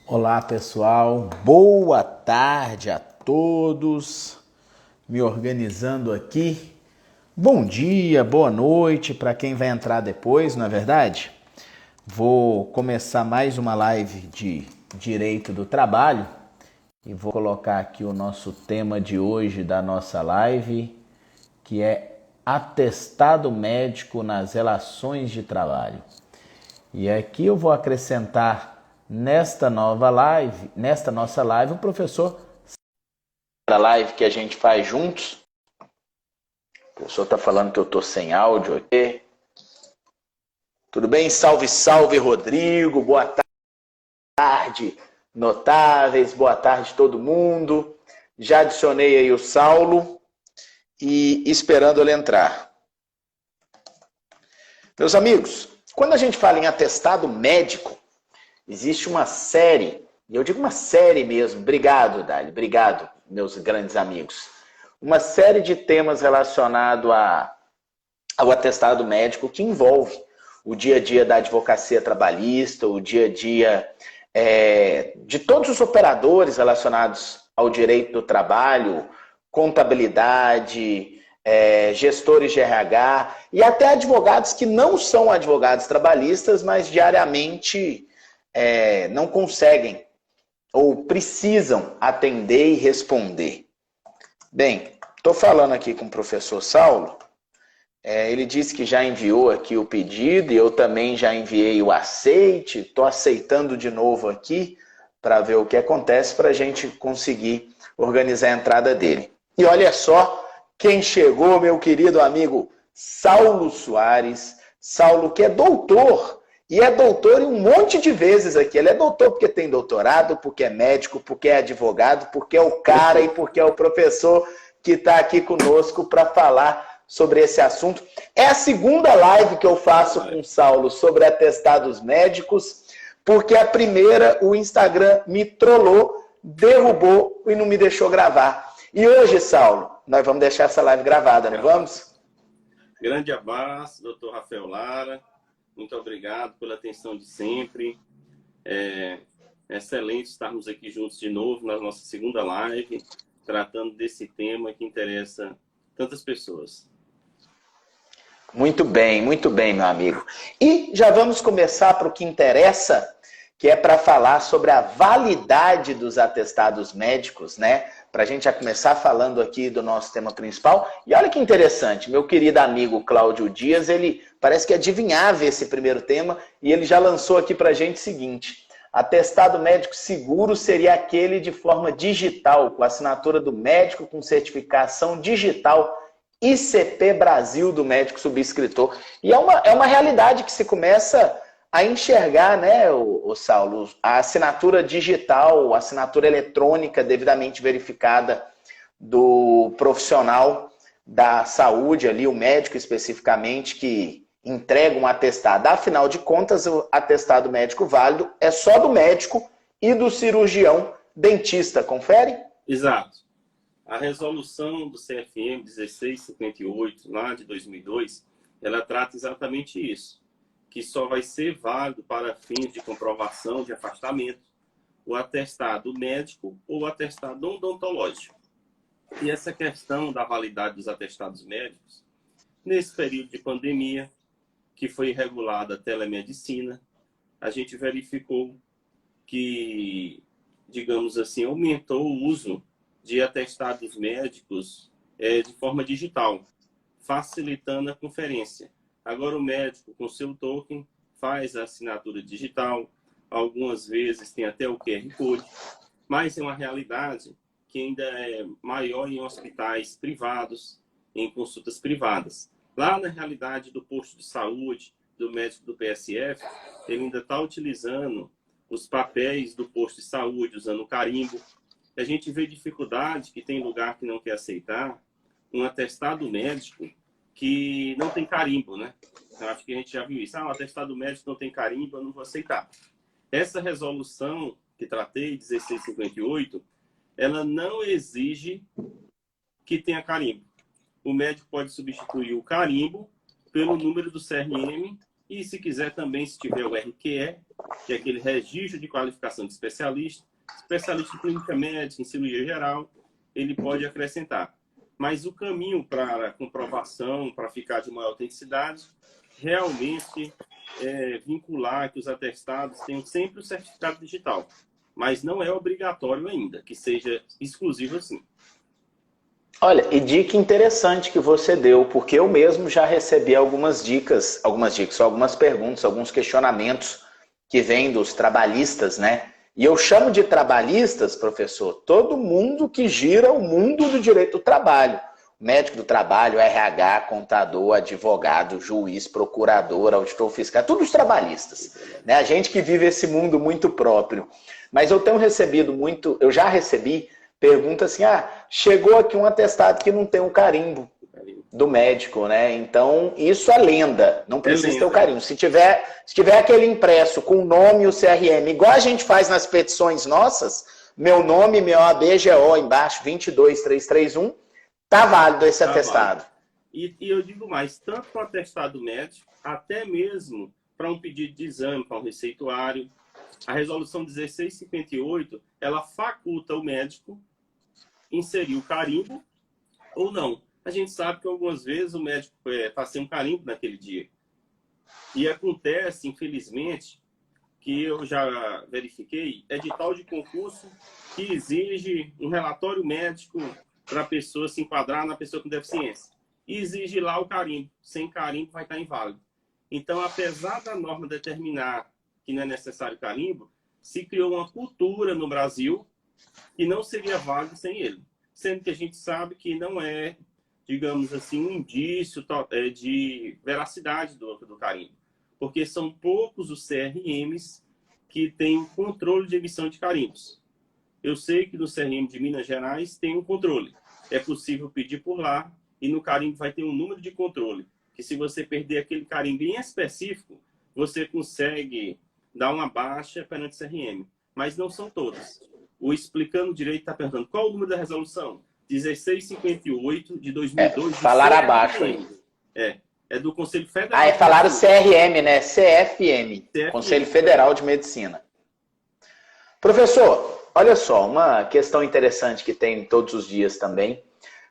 Olá pessoal, boa tarde a todos. Me organizando aqui. Bom dia, boa noite para quem vai entrar depois, não é verdade? Vou começar mais uma live de Direito do Trabalho e vou colocar aqui o nosso tema de hoje da nossa live, que é atestado médico nas relações de trabalho. E aqui eu vou acrescentar nesta nossa live, o professor da live que a gente faz juntos. O professor está falando que eu estou sem áudio aqui. Tudo bem? Salve, salve, Rodrigo. Boa tarde, notáveis. Boa tarde, todo mundo. Já adicionei aí o Saulo e esperando ele entrar. Meus amigos, quando a gente fala em atestado médico, existe uma série, e eu digo uma série mesmo, obrigado, Dali, obrigado, meus grandes amigos, uma série de temas relacionados ao atestado médico que envolve o dia a dia da advocacia trabalhista, o dia a dia de todos os operadores relacionados ao direito do trabalho, contabilidade, gestores de RH e até advogados que não são advogados trabalhistas, mas diariamente não conseguem ou precisam atender e responder. Bem, estou falando aqui com o professor Saulo. Ele disse que já enviou aqui o pedido e eu também já enviei o aceite. Estou aceitando de novo aqui para ver o que acontece para a gente conseguir organizar a entrada dele. E olha só quem chegou, meu querido amigo Saulo Soares. Saulo, que é doutor. E é doutor em um monte de vezes aqui. Ele é doutor porque tem doutorado, porque é médico, porque é advogado, porque é o cara e porque é o professor que está aqui conosco para falar sobre esse assunto. É a segunda live que eu faço com o Saulo sobre atestados médicos, porque a primeira o Instagram me trollou, derrubou e não me deixou gravar. E hoje, Saulo, nós vamos deixar essa live gravada, não vamos? Grande abraço, doutor Rafael Lara. Muito obrigado pela atenção de sempre. É excelente estarmos aqui juntos de novo na nossa segunda live, tratando desse tema que interessa tantas pessoas. Muito bem, meu amigo. E já vamos começar para o que interessa, que é para falar sobre a validade dos atestados médicos, né? Para a gente já começar falando aqui do nosso tema principal. E olha que interessante, meu querido amigo Cláudio Dias, ele parece que adivinhava esse primeiro tema e ele já lançou aqui para a gente o seguinte: atestado médico seguro seria aquele de forma digital, com assinatura do médico, com certificação digital ICP Brasil do médico subscritor. E é uma realidade que se começa a enxergar, né, o Saulo, a assinatura digital, a assinatura eletrônica devidamente verificada do profissional da saúde, ali, o médico especificamente, que entrega um atestado. Afinal de contas, o atestado médico válido é só do médico e do cirurgião dentista, confere? Exato. A resolução do CFM 1658, lá de 2002, ela trata exatamente isso, que só vai ser válido para fins de comprovação de afastamento o atestado médico ou o atestado odontológico. E essa questão da validade dos atestados médicos, nesse período de pandemia, que foi regulada a telemedicina, a gente verificou que, digamos assim, aumentou o uso de atestados médicos de forma digital, facilitando a conferência. Agora o médico, com seu token, faz a assinatura digital, algumas vezes tem até o QR Code, mas é uma realidade que ainda é maior em hospitais privados, em consultas privadas. Lá na realidade do posto de saúde, do médico do PSF, ele ainda está utilizando os papéis do posto de saúde, usando carimbo. A gente vê dificuldade, que tem lugar que não quer aceitar, um atestado médico que não tem carimbo, né? Eu acho que a gente já viu isso. Um atestado médico não tem carimbo, eu não vou aceitar. Essa resolução que tratei, 1658, ela não exige que tenha carimbo. O médico pode substituir o carimbo pelo número do CRM e, se quiser também, se tiver o RQE, que é aquele registro de qualificação de especialista, especialista em clínica médica, em cirurgia geral, ele pode acrescentar. Mas o caminho para a comprovação, para ficar de maior autenticidade, realmente é vincular que os atestados tenham sempre o certificado digital. Mas não é obrigatório ainda, que seja exclusivo assim. Olha, e dica interessante que você deu, porque eu mesmo já recebi algumas perguntas, alguns questionamentos que vêm dos trabalhistas, né? E eu chamo de trabalhistas, professor, todo mundo que gira o mundo do direito do trabalho. Médico do trabalho, RH, contador, advogado, juiz, procurador, auditor fiscal, todos os trabalhistas, né? A gente que vive esse mundo muito próprio. Mas eu tenho recebido muito, eu já recebi pergunta assim, chegou aqui um atestado que não tem um carimbo do médico, né? Então, isso é lenda, não precisa ter o carimbo. Se tiver aquele impresso com o nome e o CRM, igual a gente faz nas petições nossas, meu nome, meu ABGO embaixo, 22331, tá válido esse atestado. Válido. E eu digo mais, tanto para o atestado médico, até mesmo para um pedido de exame, para um receituário, a resolução 1658, ela faculta o médico inserir o carimbo ou não. A gente sabe que algumas vezes o médico está sem um carimbo naquele dia. E acontece, infelizmente, que eu já verifiquei, edital de concurso que exige um relatório médico para a pessoa se enquadrar na pessoa com deficiência. E exige lá o carimbo. Sem carimbo vai estar inválido. Então, apesar da norma determinar que não é necessário carimbo, se criou uma cultura no Brasil que não seria válido sem ele. Sendo que a gente sabe que não é, digamos assim, um indício de veracidade do carimbo. Porque são poucos os CRMs que têm o controle de emissão de carimbos. Eu sei que no CRM de Minas Gerais tem um controle. É possível pedir por lá e no carimbo vai ter um número de controle. Que se você perder aquele carimbo em específico, você consegue dar uma baixa perante o CRM. Mas não são todas. O Explicando Direito está perguntando qual o número da resolução? 1658 de 2002. Falaram abaixo aí. É do Conselho Federal. Falaram CRM, né? CFM. Conselho Federal de Medicina. Professor, olha só, uma questão interessante que tem todos os dias também.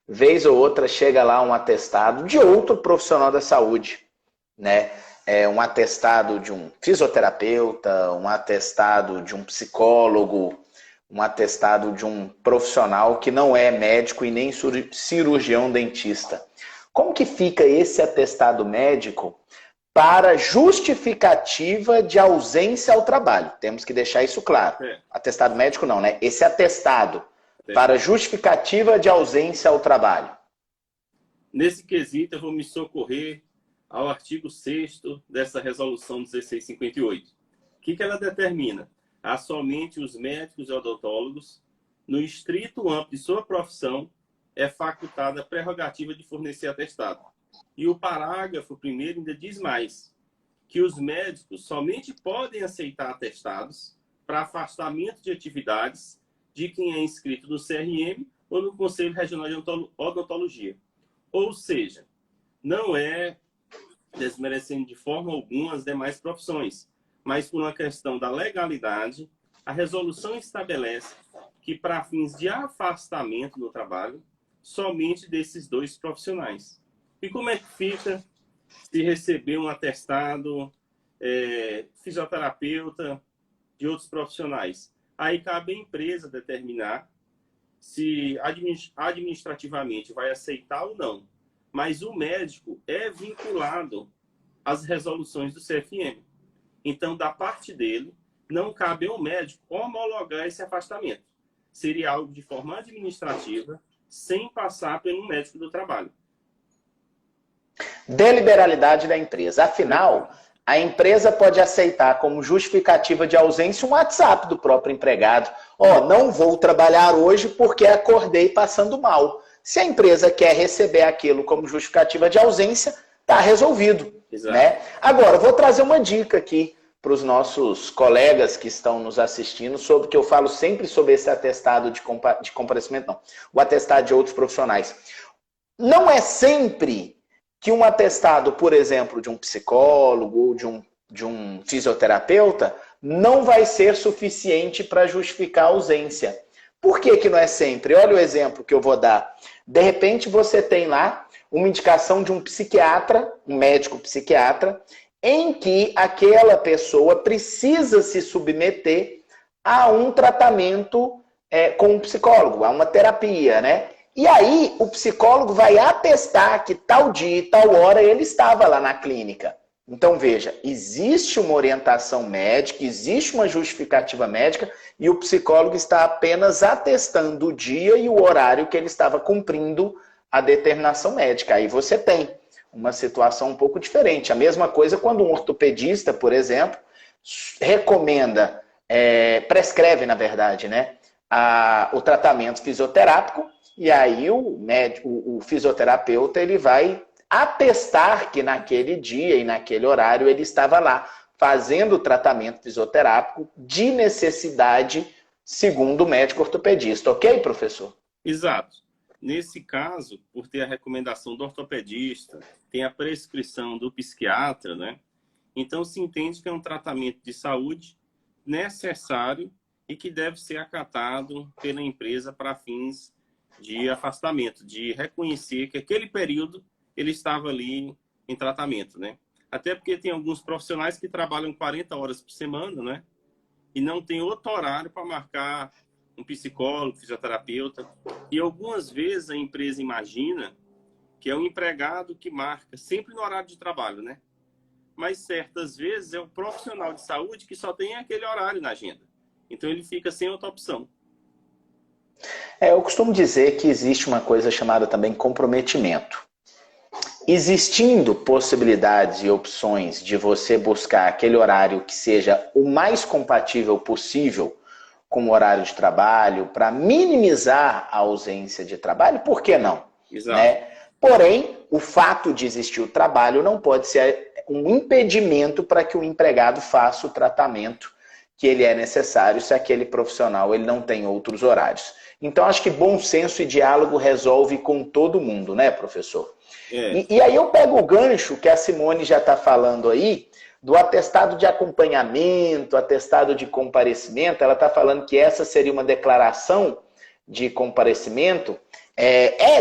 Vez ou outra chega lá um atestado de outro profissional da saúde, né? Um atestado de um fisioterapeuta, um atestado de um psicólogo, um atestado de um profissional que não é médico e nem cirurgião dentista. Como que fica esse atestado médico para justificativa de ausência ao trabalho? Temos que deixar isso claro. Atestado médico não, né? Esse atestado para justificativa de ausência ao trabalho. Nesse quesito, eu vou me socorrer ao artigo 6º dessa resolução 1658. O que ela determina? Há somente os médicos e odontólogos, no estrito âmbito de sua profissão, é facultada a prerrogativa de fornecer atestado. E o parágrafo 1º ainda diz mais, que os médicos somente podem aceitar atestados para afastamento de atividades de quem é inscrito no CRM ou no Conselho Regional de Odontologia. Ou seja, não é desmerecendo de forma alguma as demais profissões, mas por uma questão da legalidade, a resolução estabelece que para fins de afastamento do trabalho, somente desses dois profissionais. E como é que fica se receber um atestado fisioterapeuta de outros profissionais? Aí cabe à empresa determinar se administrativamente vai aceitar ou não. Mas o médico é vinculado às resoluções do CFM. Então, da parte dele, não cabe ao médico homologar esse afastamento. Seria algo de forma administrativa, sem passar pelo médico do trabalho. Deliberalidade da empresa. Afinal, a empresa pode aceitar como justificativa de ausência um WhatsApp do próprio empregado. Não vou trabalhar hoje porque acordei passando mal. Se a empresa quer receber aquilo como justificativa de ausência, está resolvido. Né? Agora, vou trazer uma dica aqui para os nossos colegas que estão nos assistindo, sobre que eu falo sempre sobre esse atestado de comparecimento, não. O atestado de outros profissionais. Não é sempre que um atestado, por exemplo, de um psicólogo ou de um fisioterapeuta, não vai ser suficiente para justificar a ausência. Por que que não é sempre? Olha o exemplo que eu vou dar. De repente você tem lá uma indicação de um psiquiatra, um médico psiquiatra, em que aquela pessoa precisa se submeter a um tratamento com um psicólogo, a uma terapia, né? E aí o psicólogo vai atestar que tal dia e tal hora ele estava lá na clínica. Então veja, existe uma orientação médica, existe uma justificativa médica e o psicólogo está apenas atestando o dia e o horário que ele estava cumprindo a determinação médica. Aí você tem uma situação um pouco diferente. A mesma coisa quando um ortopedista, por exemplo, recomenda, prescreve, na verdade, né, o tratamento fisioterápico, e aí o fisioterapeuta ele vai atestar que naquele dia e naquele horário ele estava lá fazendo o tratamento fisioterápico de necessidade, segundo o médico ortopedista. Ok, professor? Exato. Nesse caso, por ter a recomendação do ortopedista, tem a prescrição do psiquiatra, né? Então se entende que é um tratamento de saúde necessário e que deve ser acatado pela empresa para fins de afastamento, de reconhecer que aquele período ele estava ali em tratamento, né? Até porque tem alguns profissionais que trabalham 40 horas por semana, né? E não tem outro horário para marcar um psicólogo, fisioterapeuta. E algumas vezes a empresa imagina que é o empregado que marca sempre no horário de trabalho, né? Mas certas vezes é o profissional de saúde que só tem aquele horário na agenda. Então ele fica sem outra opção. Eu costumo dizer que existe uma coisa chamada também comprometimento. Existindo possibilidades e opções de você buscar aquele horário que seja o mais compatível possível com o horário de trabalho, para minimizar a ausência de trabalho, por que não? Exato. Né? Porém, o fato de existir o trabalho não pode ser um impedimento para que o empregado faça o tratamento que ele é necessário se aquele profissional ele não tem outros horários. Então, acho que bom senso e diálogo resolve com todo mundo, né, professor? E aí eu pego o gancho que a Simone já está falando aí, do atestado de acompanhamento, atestado de comparecimento. Ela está falando que essa seria uma declaração de comparecimento.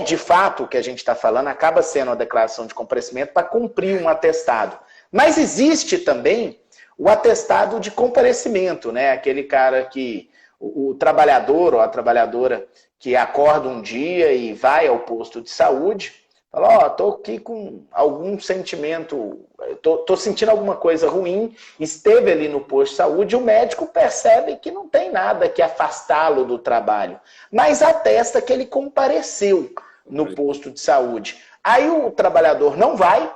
De fato o que a gente está falando, acaba sendo uma declaração de comparecimento para cumprir um atestado. Mas existe também o atestado de comparecimento, né? Aquele cara que, o trabalhador ou a trabalhadora que acorda um dia e vai ao posto de saúde, fala, tô aqui com algum sentimento, tô sentindo alguma coisa ruim, esteve ali no posto de saúde, o médico percebe que não tem nada que afastá-lo do trabalho, mas atesta que ele compareceu no posto de saúde. Aí o trabalhador não vai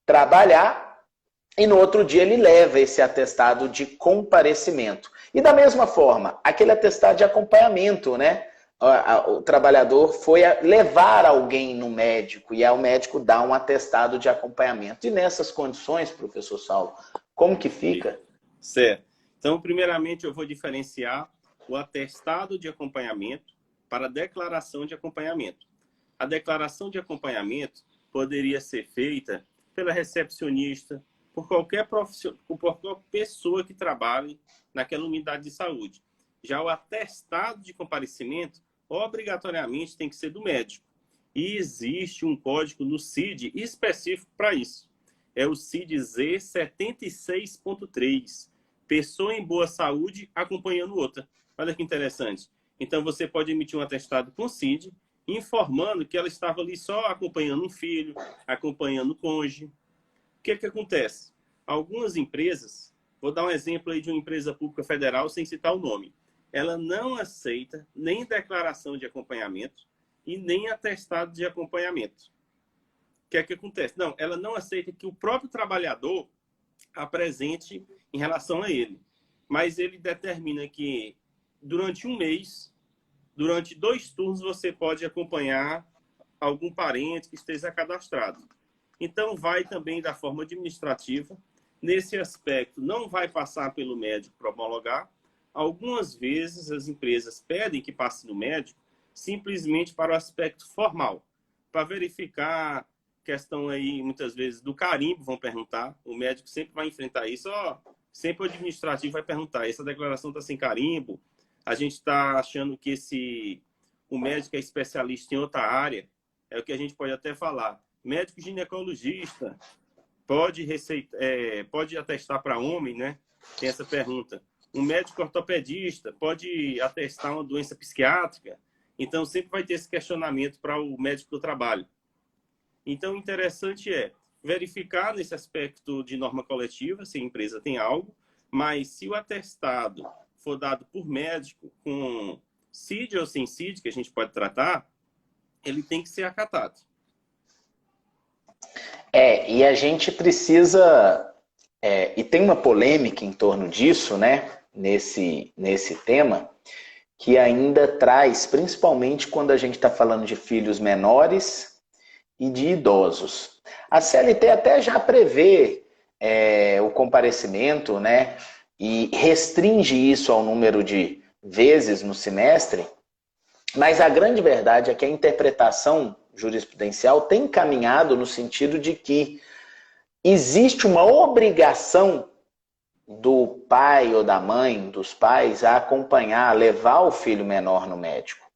trabalhar e no outro dia ele leva esse atestado de comparecimento. E da mesma forma, aquele atestado de acompanhamento, né? O trabalhador foi levar alguém no médico e aí o médico dá um atestado de acompanhamento. E nessas condições, professor Saulo, como que fica? Certo. Então, primeiramente, eu vou diferenciar o atestado de acompanhamento para a declaração de acompanhamento. A declaração de acompanhamento poderia ser feita pela recepcionista, por qualquer profissional, por qualquer pessoa que trabalhe naquela unidade de saúde. Já o atestado de comparecimento obrigatoriamente tem que ser do médico. E existe um código no CID específico para isso. É o CID Z76.3. Pessoa em boa saúde acompanhando outra. Olha que interessante. Então você pode emitir um atestado com CID, informando que ela estava ali só acompanhando um filho, acompanhando o cônjuge. O que acontece? Algumas empresas, vou dar um exemplo aí de uma empresa pública federal sem citar o nome, ela não aceita nem declaração de acompanhamento e nem atestado de acompanhamento. O que acontece? Não, ela não aceita que o próprio trabalhador apresente em relação a ele. Mas ele determina que durante um mês, durante 2 turnos, você pode acompanhar algum parente que esteja cadastrado. Então, vai também da forma administrativa. Nesse aspecto, não vai passar pelo médico para homologar. Algumas vezes as empresas pedem que passe no médico simplesmente para o aspecto formal, para verificar questão aí, muitas vezes, do carimbo, vão perguntar. O médico sempre vai enfrentar isso. sempre o administrativo vai perguntar, essa declaração está sem carimbo, a gente está achando que o médico é especialista em outra área, é o que a gente pode até falar. Médico ginecologista pode atestar para homem, né? Tem essa pergunta. Um médico ortopedista pode atestar uma doença psiquiátrica? Então, sempre vai ter esse questionamento para o médico do trabalho. Então, o interessante é verificar nesse aspecto de norma coletiva, se a empresa tem algo, mas se o atestado for dado por médico com CID ou sem CID, que a gente pode tratar, ele tem que ser acatado. E a gente precisa, e tem uma polêmica em torno disso, né, nesse tema, que ainda traz, principalmente quando a gente está falando de filhos menores e de idosos. A CLT até já prevê o comparecimento, né, e restringe isso ao número de vezes no semestre, mas a grande verdade é que a interpretação jurisprudencial tem caminhado no sentido de que existe uma obrigação do pai ou da mãe, dos pais, a acompanhar, a levar o filho menor no médico.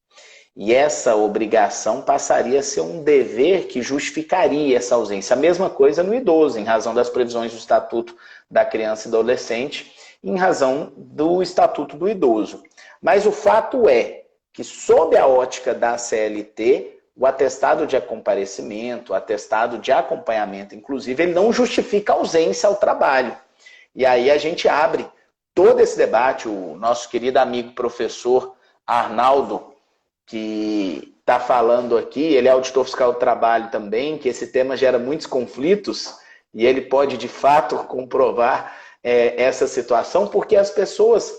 E essa obrigação passaria a ser um dever que justificaria essa ausência. A mesma coisa no idoso, em razão das previsões do Estatuto da Criança e do Adolescente, em razão do Estatuto do Idoso. Mas o fato é que, sob a ótica da CLT, o atestado de comparecimento, o atestado de acompanhamento, inclusive, ele não justifica a ausência ao trabalho. E aí a gente abre todo esse debate. O nosso querido amigo professor Arnaldo, que está falando aqui, ele é auditor fiscal do trabalho também, que esse tema gera muitos conflitos, e ele pode, de fato, comprovar essa situação, porque as pessoas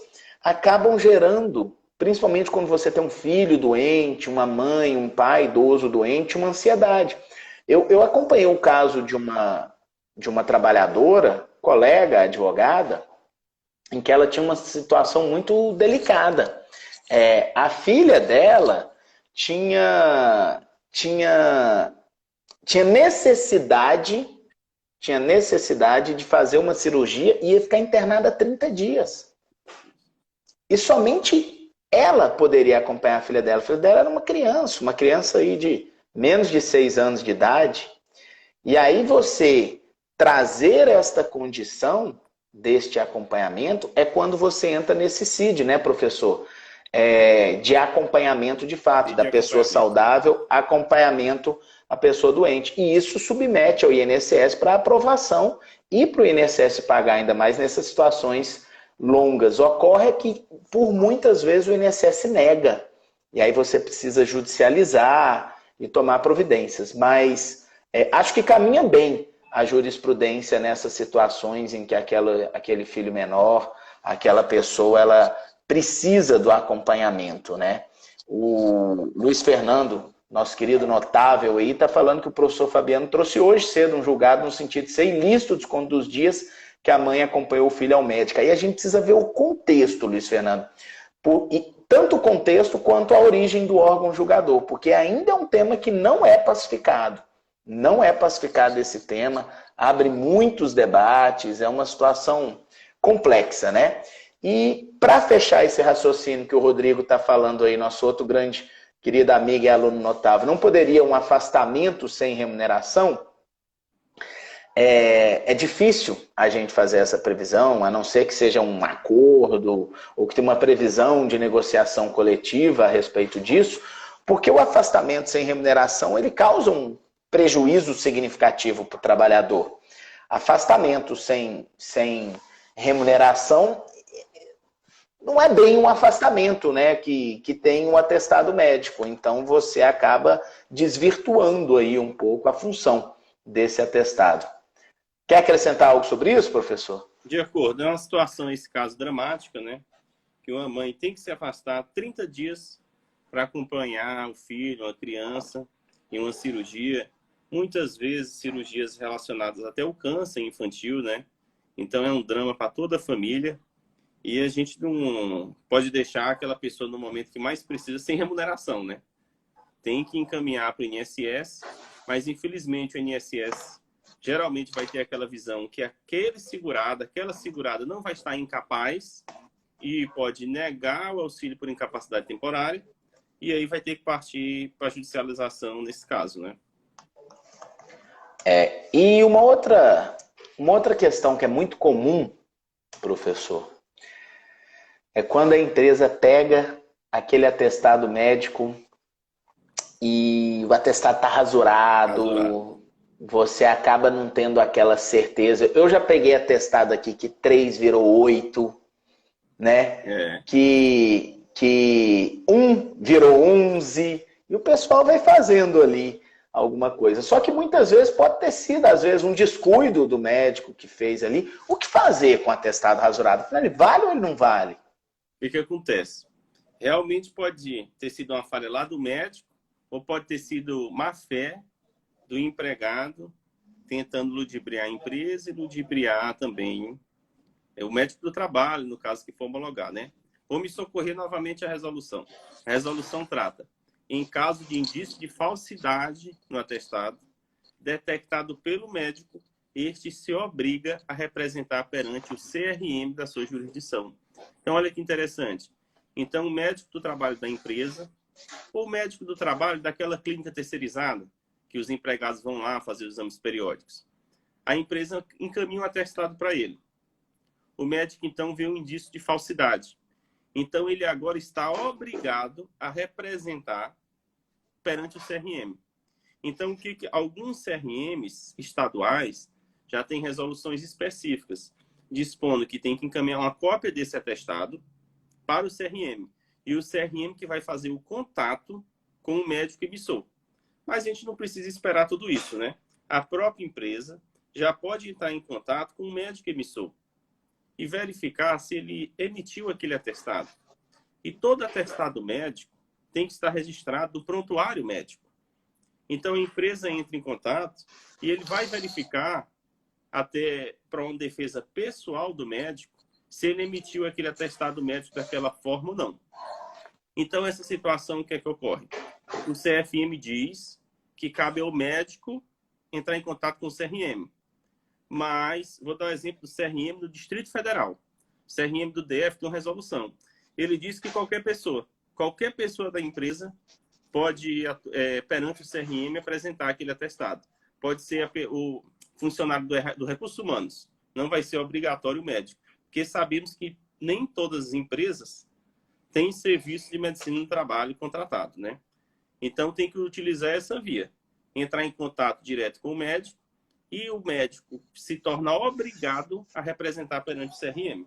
acabam gerando, principalmente quando você tem um filho doente, uma mãe, um pai idoso doente, uma ansiedade. Eu acompanhei o caso de uma trabalhadora, colega, advogada, em que ela tinha uma situação muito delicada. A filha dela tinha necessidade de fazer uma cirurgia e ia ficar internada 30 dias. E somente ela poderia acompanhar a filha dela. A filha dela era uma criança aí de menos de 6 anos de idade. E aí você trazer esta condição deste acompanhamento é quando você entra nesse CID, né, professor? De acompanhamento de fato, da pessoa saudável, acompanhamento à pessoa doente. E isso submete ao INSS para aprovação e para o INSS pagar ainda mais nessas situações longas. Ocorre que, por muitas vezes, o INSS nega. E aí você precisa judicializar e tomar providências. Mas acho que caminha bem a jurisprudência nessas situações em que aquele filho menor, aquela pessoa, ela precisa do acompanhamento, né? O Luiz Fernando, nosso querido notável aí, está falando que o professor Fabiano trouxe hoje cedo um julgado no sentido de ser ilícito o desconto dos dias que a mãe acompanhou o filho ao médico. Aí a gente precisa ver o contexto, Luiz Fernando. Tanto o contexto quanto a origem do órgão julgador, porque ainda é um tema que não é pacificado. Não é pacificado esse tema, abre muitos debates, é uma situação complexa, né? E para fechar esse raciocínio que o Rodrigo está falando aí, nosso outro grande querido amigo e aluno notável, não poderia um afastamento sem remuneração? É difícil a gente fazer essa previsão, a não ser que seja um acordo ou que tenha uma previsão de negociação coletiva a respeito disso, porque o afastamento sem remuneração ele causa um prejuízo significativo para o trabalhador. Afastamento sem remuneração não é bem um afastamento, né, que tem um atestado médico. Então você acaba desvirtuando aí um pouco a função desse atestado. Quer acrescentar algo sobre isso, professor? De acordo, é uma situação, esse caso, dramática, né? Que uma mãe tem que se afastar 30 dias para acompanhar o filho, a criança, em uma cirurgia. Muitas vezes cirurgias relacionadas até ao câncer infantil, né? Então é um drama para toda a família. E a gente não pode deixar aquela pessoa no momento que mais precisa sem remuneração, né? Tem que encaminhar para o INSS, mas infelizmente o INSS geralmente vai ter aquela visão que aquela segurada não vai estar incapaz e pode negar o auxílio por incapacidade temporária, e aí vai ter que partir para a judicialização nesse caso, né? E uma outra questão que é muito comum, professor, é quando a empresa pega aquele atestado médico e o atestado está rasurado, você acaba não tendo aquela certeza. Eu já peguei atestado aqui que 3 virou 8, né? Que 1 virou 11, e o pessoal vai fazendo ali alguma coisa. Só que muitas vezes pode ter sido, às vezes, um descuido do médico que fez ali. O que fazer com o atestado rasurado? Afinal, ele vale ou ele não vale? O que acontece? Realmente pode ter sido uma falha lá do médico, ou pode ter sido má fé do empregado tentando ludibriar a empresa e ludibriar também o médico do trabalho, no caso que for homologar, né? Vou me socorrer novamente à resolução. A resolução trata, em caso de indício de falsidade no atestado, detectado pelo médico, este se obriga a representar perante o CRM da sua jurisdição. Então, olha que interessante. Então, o médico do trabalho da empresa ou o médico do trabalho daquela clínica terceirizada, que os empregados vão lá fazer os exames periódicos. A empresa encaminha um atestado para ele. O médico, então, vê um indício de falsidade. Então, ele agora está obrigado a representar perante o CRM. Então, alguns CRMs estaduais já têm resoluções específicas, dispondo que tem que encaminhar uma cópia desse atestado para o CRM. E o CRM que vai fazer o contato com o médico emissor. Mas a gente não precisa esperar tudo isso, né? A própria empresa já pode entrar em contato com o médico emissor e verificar se ele emitiu aquele atestado. E todo atestado médico tem que estar registrado no prontuário médico. Então, a empresa entra em contato e ele vai verificar, até para uma defesa pessoal do médico, se ele emitiu aquele atestado médico daquela forma ou não. Então, essa situação, o que é que ocorre? O CFM diz que cabe ao médico entrar em contato com o CRM. Mas, vou dar o exemplo do CRM do Distrito Federal. O CRM do DF tem uma resolução. Ele diz que qualquer pessoa da empresa pode, perante o CRM, apresentar aquele atestado. Pode ser o funcionário do Recursos Humanos. Não vai ser obrigatório o médico. Porque sabemos que nem todas as empresas têm serviço de medicina do trabalho contratado, né? Então, tem que utilizar essa via. Entrar em contato direto com o médico e o médico se torna obrigado a representar perante o CRM.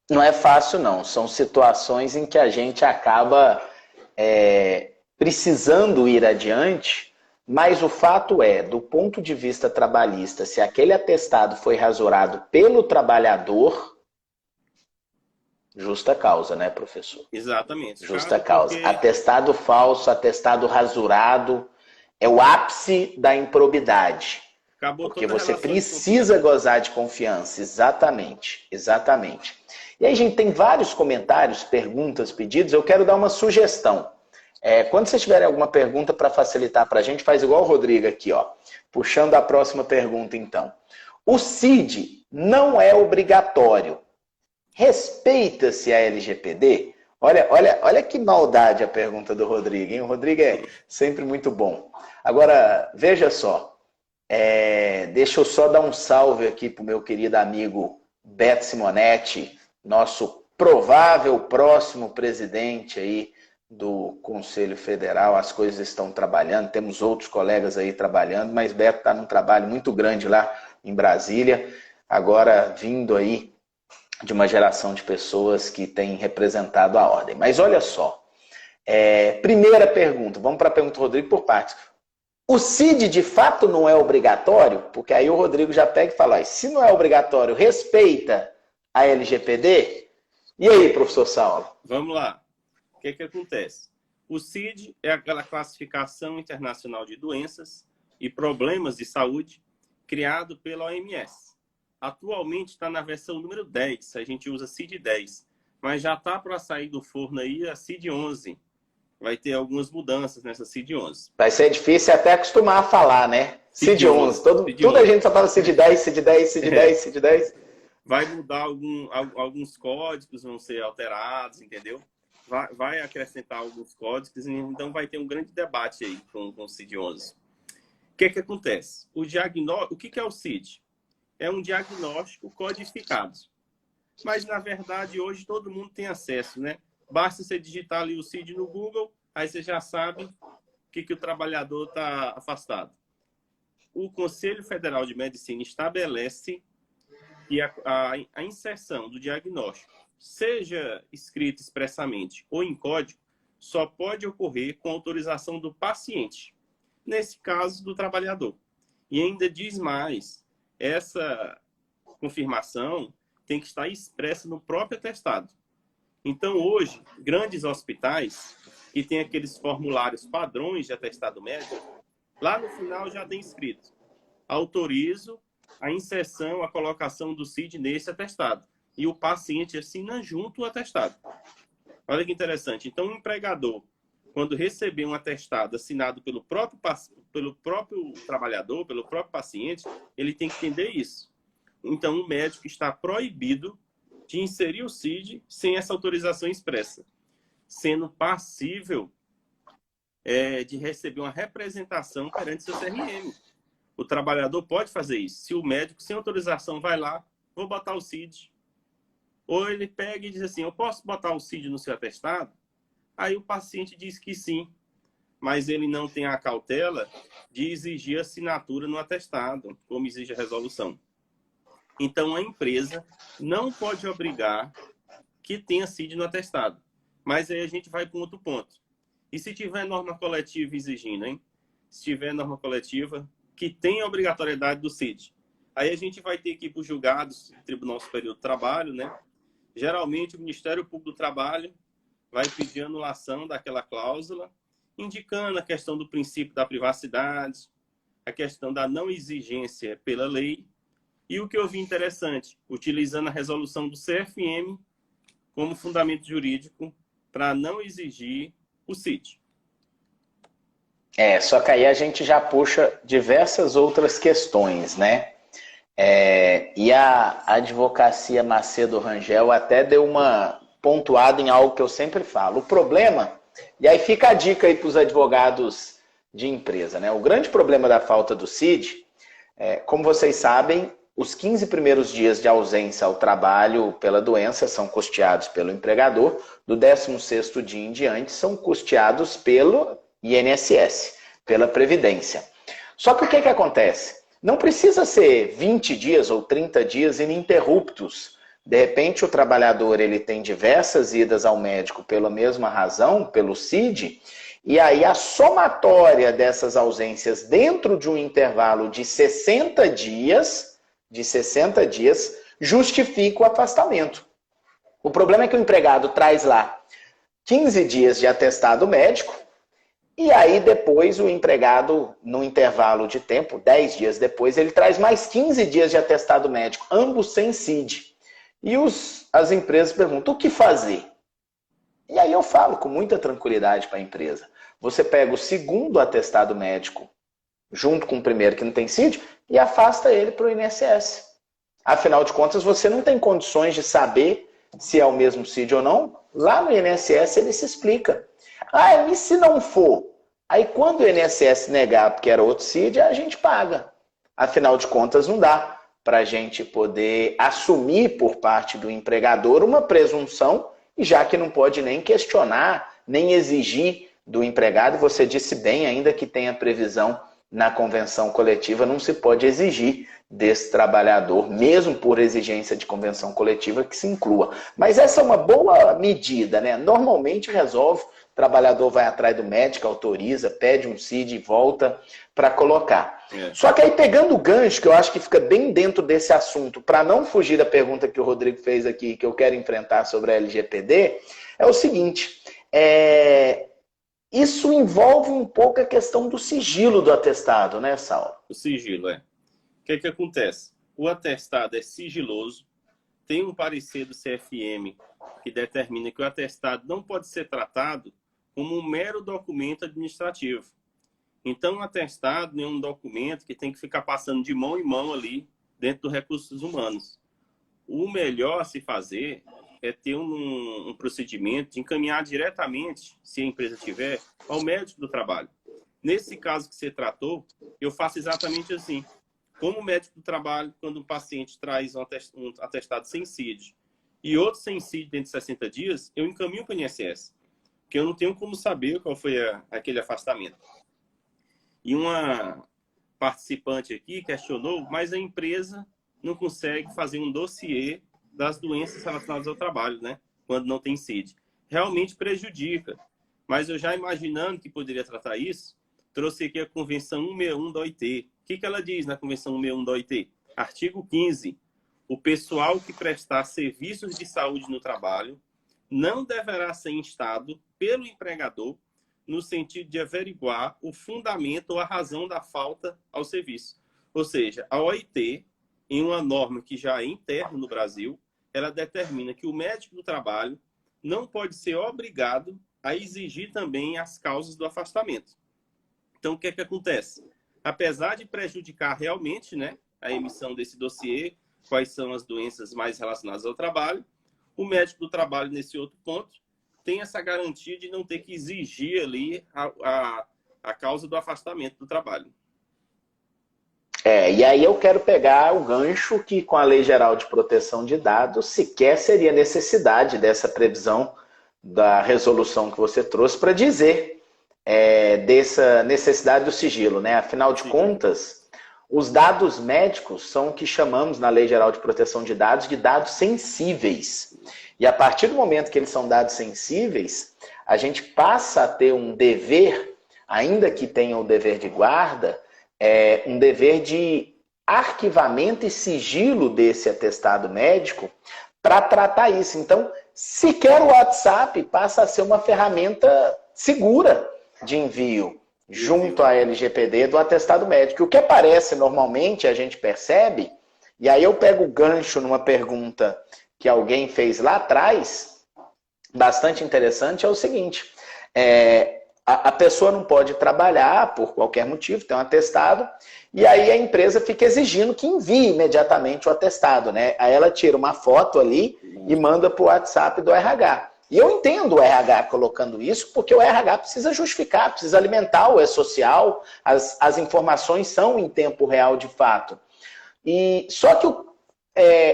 Não é fácil, não. São situações em que a gente acaba precisando ir adiante, mas o fato é, do ponto de vista trabalhista, se aquele atestado foi rasurado pelo trabalhador, justa causa, né, professor? Exatamente. Justa causa. Porque atestado falso, atestado rasurado, é o ápice da improbidade. Porque você precisa gozar de confiança. Exatamente, exatamente. E aí, gente, tem vários comentários, perguntas, pedidos. Eu quero dar uma sugestão. Quando vocês tiverem alguma pergunta para facilitar para a gente, faz igual o Rodrigo aqui, ó. Puxando a próxima pergunta, então. O CID não é obrigatório. Respeita-se a LGPD? Olha que maldade a pergunta do Rodrigo, hein? O Rodrigo é sempre muito bom. Agora, veja só. Deixa eu só dar um salve aqui para o meu querido amigo Beto Simonetti, nosso provável próximo presidente aí do Conselho Federal. As coisas estão trabalhando, temos outros colegas aí trabalhando, mas Beto está num trabalho muito grande lá em Brasília, agora vindo aí de uma geração de pessoas que têm representado a ordem. Mas olha só, primeira pergunta, vamos para a pergunta do Rodrigo por partes. O CID de fato não é obrigatório? Porque aí o Rodrigo já pega e fala, se não é obrigatório, respeita a LGPD? E aí, professor Saulo? Vamos lá. O que acontece? O CID é aquela classificação internacional de doenças e problemas de saúde criado pela OMS. Atualmente está na versão número 10, a gente usa CID 10, mas já está para sair do forno aí a CID 11. vai ter algumas mudanças nessa CID-11. Vai ser difícil até acostumar a falar, né? CID-11. Tudo a gente só fala CID-10, CID-10, CID-10, CID-10. Vai mudar alguns códigos, vão ser alterados, entendeu? Vai acrescentar alguns códigos, então vai ter um grande debate aí com o CID-11. O que acontece? O que é o CID? É um diagnóstico codificado. Mas, na verdade, hoje todo mundo tem acesso, né? Basta você digitar ali o CID no Google, aí você já sabe o que o trabalhador está afastado. O Conselho Federal de Medicina estabelece que a inserção do diagnóstico, seja escrito expressamente ou em código, só pode ocorrer com autorização do paciente, nesse caso, do trabalhador. E ainda diz mais, essa confirmação tem que estar expressa no próprio atestado. Então, hoje, grandes hospitais que têm aqueles formulários padrões de atestado médico, lá no final já tem escrito: autorizo a inserção, a colocação do CID nesse atestado. E o paciente assina junto o atestado. Olha que interessante. Então, o empregador, quando receber um atestado assinado pelo próprio trabalhador, pelo próprio paciente, ele tem que entender isso. Então, o médico está proibido de inserir o CID sem essa autorização expressa, sendo passível de receber uma representação perante seu CRM. O trabalhador pode fazer isso. Se o médico, sem autorização, vai lá, vou botar o CID. Ou ele pega e diz assim: eu posso botar o CID no seu atestado? Aí o paciente diz que sim, mas ele não tem a cautela de exigir assinatura no atestado, como exige a resolução. Então, a empresa não pode obrigar que tenha CID no atestado. Mas aí a gente vai para um outro ponto. E se tiver norma coletiva exigindo, hein? Se tiver norma coletiva que tem a obrigatoriedade do CID, aí a gente vai ter que ir para os julgados do Tribunal Superior do Trabalho, né? Geralmente, o Ministério Público do Trabalho vai pedir anulação daquela cláusula, indicando a questão do princípio da privacidade, a questão da não exigência pela lei. E o que eu vi interessante, utilizando a resolução do CFM como fundamento jurídico para não exigir o CID. Só que aí a gente já puxa diversas outras questões, né? E a advocacia Macedo Rangel até deu uma pontuada em algo que eu sempre falo. O problema, e aí fica a dica aí para os advogados de empresa, né? O grande problema da falta do CID, como vocês sabem, os 15 primeiros dias de ausência ao trabalho pela doença são custeados pelo empregador, do 16º dia em diante são custeados pelo INSS, pela Previdência. Só que o que acontece? Não precisa ser 20 dias ou 30 dias ininterruptos. De repente o trabalhador ele tem diversas idas ao médico pela mesma razão, pelo CID, e aí a somatória dessas ausências dentro de um intervalo de 60 dias, justifica o afastamento. O problema é que o empregado traz lá 15 dias de atestado médico, e aí depois o empregado, no intervalo de tempo, 10 dias depois, ele traz mais 15 dias de atestado médico, ambos sem CID. E as empresas perguntam: o que fazer? E aí eu falo com muita tranquilidade para a empresa: você pega o segundo atestado médico, junto com o primeiro que não tem CID, e afasta ele para o INSS. Afinal de contas, você não tem condições de saber se é o mesmo CID ou não. Lá no INSS ele se explica. E se não for? Aí quando o INSS negar porque era outro CID, a gente paga. Afinal de contas, não dá para a gente poder assumir por parte do empregador uma presunção, e já que não pode nem questionar, nem exigir do empregado, você disse bem, ainda que tenha previsão na convenção coletiva, não se pode exigir desse trabalhador, mesmo por exigência de convenção coletiva, que se inclua. Mas essa é uma boa medida, né? Normalmente resolve, o trabalhador vai atrás do médico, autoriza, pede um CID e volta para colocar. Só que aí, pegando o gancho, que eu acho que fica bem dentro desse assunto, para não fugir da pergunta que o Rodrigo fez aqui, que eu quero enfrentar sobre a LGPD, é o seguinte: isso envolve um pouco a questão do sigilo do atestado, né, Saulo? O sigilo, O que acontece? O atestado é sigiloso, tem um parecer do CFM que determina que o atestado não pode ser tratado como um mero documento administrativo. Então, um atestado é um documento que tem que ficar passando de mão em mão ali dentro dos recursos humanos. O melhor a se fazer é ter um procedimento de encaminhar diretamente, se a empresa tiver, ao médico do trabalho. Nesse caso que você tratou, eu faço exatamente assim. Como médico do trabalho, quando um paciente traz um atestado sem CID e outro sem CID dentro de 60 dias, eu encaminho para o INSS, porque eu não tenho como saber qual foi aquele afastamento. E uma participante aqui questionou, mas a empresa não consegue fazer um dossiê das doenças relacionadas ao trabalho, né? Quando não tem CID. Realmente prejudica. Mas eu já imaginando que poderia tratar isso, trouxe aqui a Convenção 161 da OIT. O que ela diz na Convenção 161 da OIT? Artigo 15. O pessoal que prestar serviços de saúde no trabalho não deverá ser instado pelo empregador no sentido de averiguar o fundamento ou a razão da falta ao serviço. Ou seja, a OIT, em uma norma que já é interna no Brasil, ela determina que o médico do trabalho não pode ser obrigado a exigir também as causas do afastamento. Então, o que é que acontece? Apesar de prejudicar realmente, né, a emissão desse dossiê, quais são as doenças mais relacionadas ao trabalho, o médico do trabalho, nesse outro ponto, tem essa garantia de não ter que exigir ali a causa do afastamento do trabalho. E aí eu quero pegar o gancho que com a Lei Geral de Proteção de Dados sequer seria necessidade dessa previsão da resolução que você trouxe para dizer dessa necessidade do sigilo, né? Afinal de contas, os dados médicos são o que chamamos na Lei Geral de Proteção de dados sensíveis. E a partir do momento que eles são dados sensíveis, a gente passa a ter um dever, ainda que tenha o dever de guarda, um dever de arquivamento e sigilo desse atestado médico para tratar isso. Então, sequer o WhatsApp passa a ser uma ferramenta segura de envio junto à LGPD do atestado médico. O que aparece normalmente, a gente percebe, e aí eu pego o gancho numa pergunta que alguém fez lá atrás, bastante interessante, é o seguinte: a pessoa não pode trabalhar por qualquer motivo, tem um atestado, e aí a empresa fica exigindo que envie imediatamente o atestado, né? Aí ela tira uma foto ali e manda para o WhatsApp do RH. E eu entendo o RH colocando isso, porque o RH precisa justificar, precisa alimentar o e-social, as informações são em tempo real de fato. E só que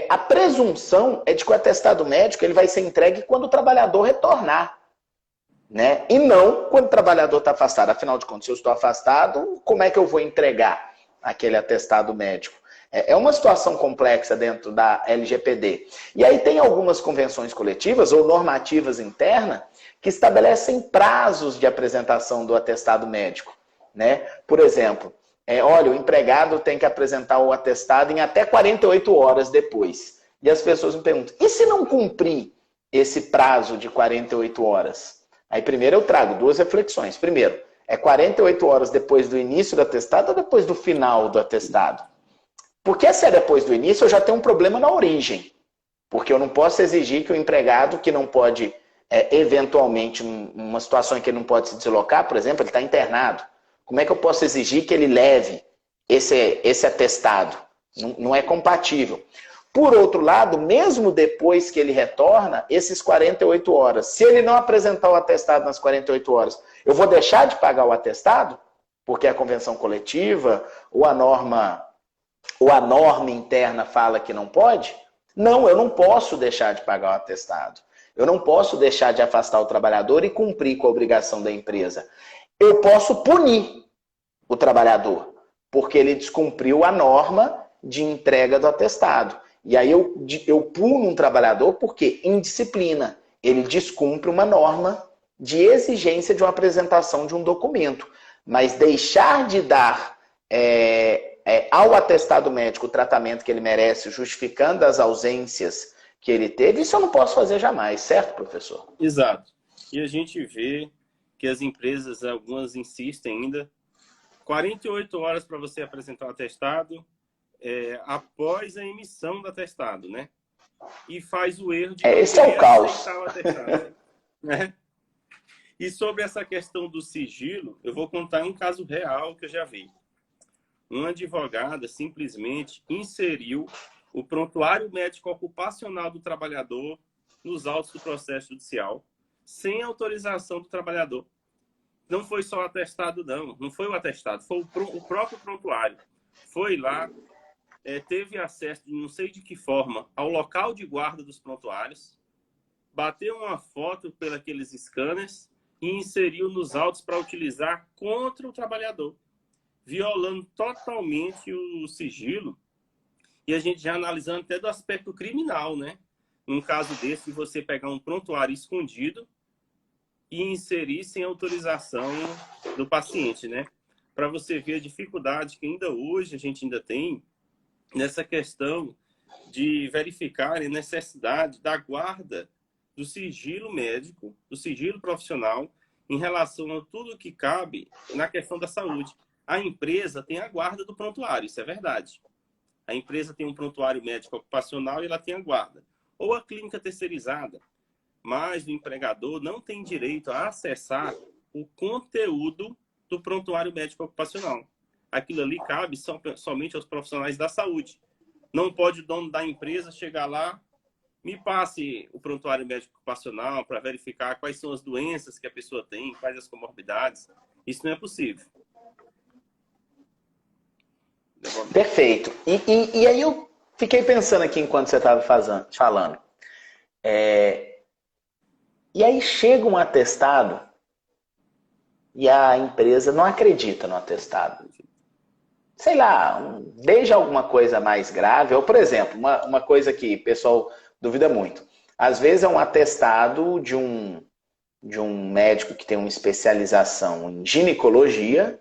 a presunção é de que o atestado médico ele vai ser entregue quando o trabalhador retornar, né? E não quando o trabalhador está afastado. Afinal de contas, se eu estou afastado, como é que eu vou entregar aquele atestado médico? É uma situação complexa dentro da LGPD. E aí tem algumas convenções coletivas ou normativas internas que estabelecem prazos de apresentação do atestado médico, né? Por exemplo, olha, o empregado tem que apresentar o atestado em até 48 horas depois. E as pessoas me perguntam, e se não cumprir esse prazo de 48 horas? Aí primeiro eu trago duas reflexões. Primeiro, 48 horas depois do início do atestado ou depois do final do atestado? Porque se é depois do início, eu já tenho um problema na origem. Porque eu não posso exigir que o empregado que não pode, eventualmente, uma situação em que ele não pode se deslocar, por exemplo, ele está internado. Como é que eu posso exigir que ele leve esse atestado? Não é compatível. Por outro lado, mesmo depois que ele retorna, esses 48 horas, se ele não apresentar o atestado nas 48 horas, eu vou deixar de pagar o atestado? Porque a convenção coletiva ou a norma interna fala que não pode? Não, eu não posso deixar de pagar o atestado. Eu não posso deixar de afastar o trabalhador e cumprir com a obrigação da empresa. Eu posso punir o trabalhador, porque ele descumpriu a norma de entrega do atestado. E aí eu puno um trabalhador porque, indisciplina, ele descumpre uma norma de exigência de uma apresentação de um documento. Mas deixar de dar ao atestado médico o tratamento que ele merece, justificando as ausências que ele teve, isso eu não posso fazer jamais, certo, professor? Exato. E a gente vê que as empresas, algumas insistem ainda, 48 horas para você apresentar o atestado após a emissão do atestado, né? E faz o erro de esse é o caos. O atestado, né? E sobre essa questão do sigilo, eu vou contar um caso real que eu já vi. Uma advogada simplesmente inseriu o prontuário médico ocupacional do trabalhador nos autos do processo judicial, sem autorização do trabalhador. Não foi só o atestado, não foi o atestado, foi o próprio prontuário. Foi lá, teve acesso, de não sei de que forma, ao local de guarda dos prontuários, bateu uma foto pelos scanners e inseriu nos autos para utilizar contra o trabalhador, violando totalmente o sigilo. E a gente já analisando até do aspecto criminal, né? Num caso desse, você pegar um prontuário escondido e inserir sem autorização do paciente, né? Para você ver a dificuldade que ainda hoje a gente ainda tem nessa questão de verificar a necessidade da guarda do sigilo médico, do sigilo profissional, em relação a tudo que cabe na questão da saúde. A empresa tem a guarda do prontuário, isso é verdade. A empresa tem um prontuário médico ocupacional e ela tem a guarda. Ou a clínica terceirizada, mas o empregador não tem direito a acessar o conteúdo do prontuário médico ocupacional. Aquilo ali cabe somente aos profissionais da saúde. Não pode o dono da empresa chegar lá, me passe o prontuário médico ocupacional para verificar quais são as doenças que a pessoa tem, quais as comorbidades. Isso não é possível. Perfeito. E aí eu fiquei pensando aqui enquanto você estava falando. E aí chega um atestado e a empresa não acredita no atestado. Sei lá, desde alguma coisa mais grave, ou, por exemplo, uma coisa que o pessoal duvida muito. Às vezes é um atestado de um médico que tem uma especialização em ginecologia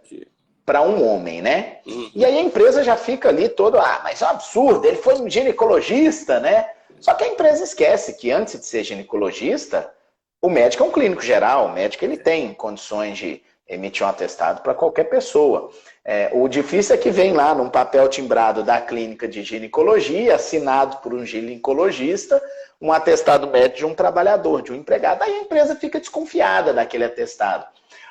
para um homem, né? E aí a empresa já fica ali toda, mas é um absurdo, ele foi um ginecologista, né? Só que a empresa esquece que antes de ser ginecologista, o médico é um clínico geral, o médico ele tem condições de emitir um atestado para qualquer pessoa. O difícil é que vem lá num papel timbrado da clínica de ginecologia, assinado por um ginecologista, um atestado médico de um trabalhador, de um empregado. Aí a empresa fica desconfiada daquele atestado.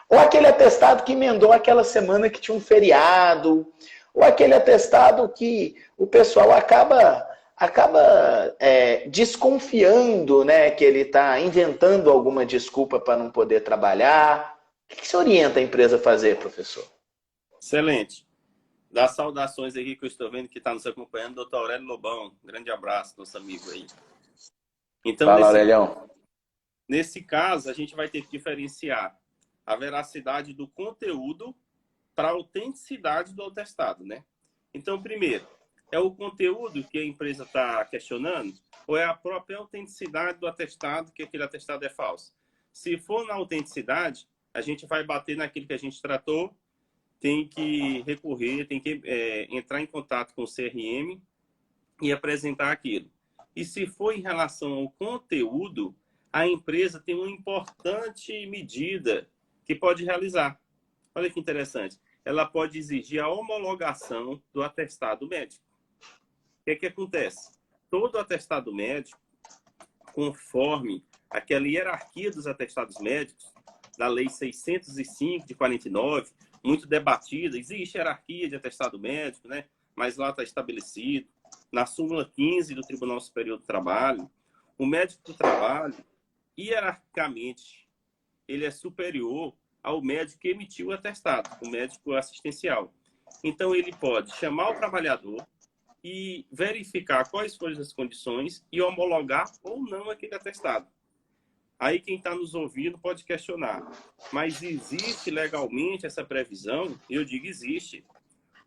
Ou aquele atestado que emendou aquela semana que tinha um feriado, ou aquele atestado que o pessoal acaba desconfiando, né, que ele está inventando alguma desculpa para não poder trabalhar. O que você orienta a empresa a fazer, professor? Excelente. Dá saudações aqui que eu estou vendo que está nos acompanhando, doutor Aurélio Lobão. Grande abraço, nosso amigo aí. Então, fala, Aurelião. Nesse caso, a gente vai ter que diferenciar a veracidade do conteúdo para a autenticidade do atestado, né? Então, primeiro, é o conteúdo que a empresa está questionando ou é a própria autenticidade do atestado, que aquele atestado é falso? Se for na autenticidade, a gente vai bater naquilo que a gente tratou, tem que recorrer, tem que entrar em contato com o CRM e apresentar aquilo. E se for em relação ao conteúdo, a empresa tem uma importante medida que pode realizar. Olha que interessante. Ela pode exigir a homologação do atestado médico. O que acontece? Todo atestado médico, conforme aquela hierarquia dos atestados médicos, da Lei 605 de 49, muito debatida, existe hierarquia de atestado médico, né? Mas lá está estabelecido. Na súmula 15 do Tribunal Superior do Trabalho, o médico do trabalho, hierarquicamente, ele é superior ao médico que emitiu o atestado, o médico assistencial. Então, ele pode chamar o trabalhador e verificar quais foram as condições e homologar ou não aquele atestado. Aí quem está nos ouvindo pode questionar, mas existe legalmente essa previsão? Eu digo existe.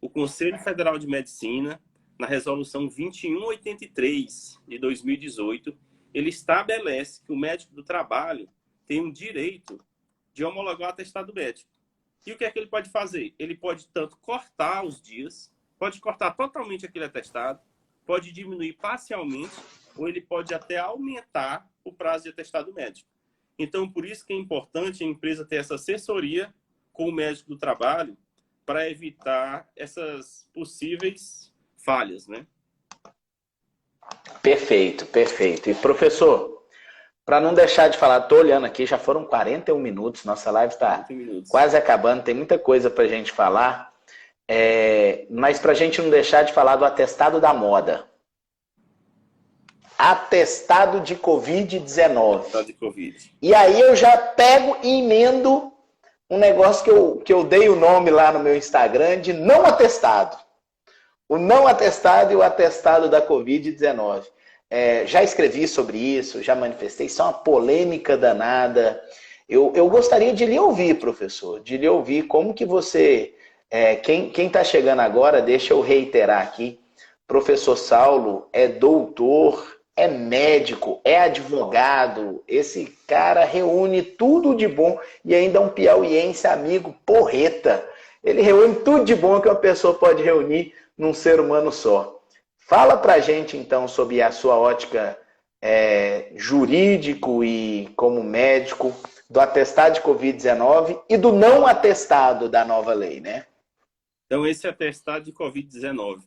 O Conselho Federal de Medicina, na resolução 2183 de 2018, ele estabelece que o médico do trabalho tem o direito de homologar o atestado médico. E o que é que ele pode fazer? Ele pode tanto cortar os dias, pode cortar totalmente aquele atestado, pode diminuir parcialmente, ou ele pode até aumentar o prazo de atestado médico. Então, por isso que é importante a empresa ter essa assessoria com o médico do trabalho para evitar essas possíveis falhas, né? Perfeito, perfeito. E, professor, Para não deixar de falar, tô olhando aqui, já foram 41 minutos, nossa live está quase acabando, tem muita coisa para a gente falar, mas para a gente não deixar de falar do atestado da moda. Atestado de Covid-19. Atestado de Covid. E aí eu já pego e emendo um negócio que eu dei o nome lá no meu Instagram de não atestado. O não atestado e o atestado da Covid-19. Já escrevi sobre isso, já manifestei, isso é uma polêmica danada. Eu gostaria de lhe ouvir, professor, de lhe ouvir como que você... quem está chegando agora, deixa eu reiterar aqui, professor Saulo é doutor, é médico, é advogado, esse cara reúne tudo de bom e ainda é um piauiense amigo porreta. Ele reúne tudo de bom que uma pessoa pode reunir num ser humano só. Fala pra gente, então, sobre a sua ótica jurídico e como médico do atestado de Covid-19 e do não atestado da nova lei, né? Então, esse atestado de Covid-19.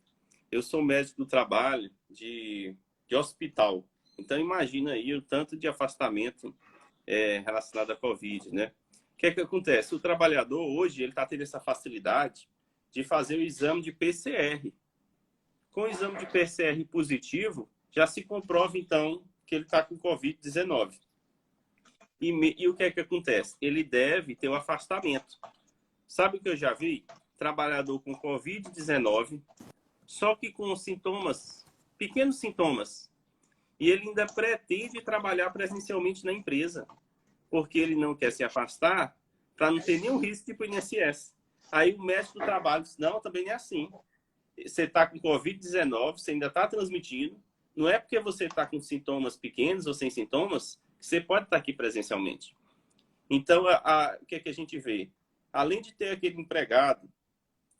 Eu sou médico do trabalho de hospital. Então, imagina aí o tanto de afastamento relacionado à Covid, né? O que é que acontece? O trabalhador, hoje, ele está tendo essa facilidade de fazer o exame de PCR. Com o exame de PCR positivo, já se comprova, então, que ele está com Covid-19. E o que é que acontece? Ele deve ter um afastamento. Sabe o que eu já vi? Trabalhador com Covid-19, só que com sintomas, pequenos sintomas. E ele ainda pretende trabalhar presencialmente na empresa, porque ele não quer se afastar para não ter nenhum risco de ir para o INSS. Aí o médico do trabalho diz, não, também não é assim. Você está com Covid-19, você ainda está transmitindo. Não é porque você está com sintomas pequenos ou sem sintomas que você pode estar aqui presencialmente. Então, o que é que a gente vê? Além de ter aquele empregado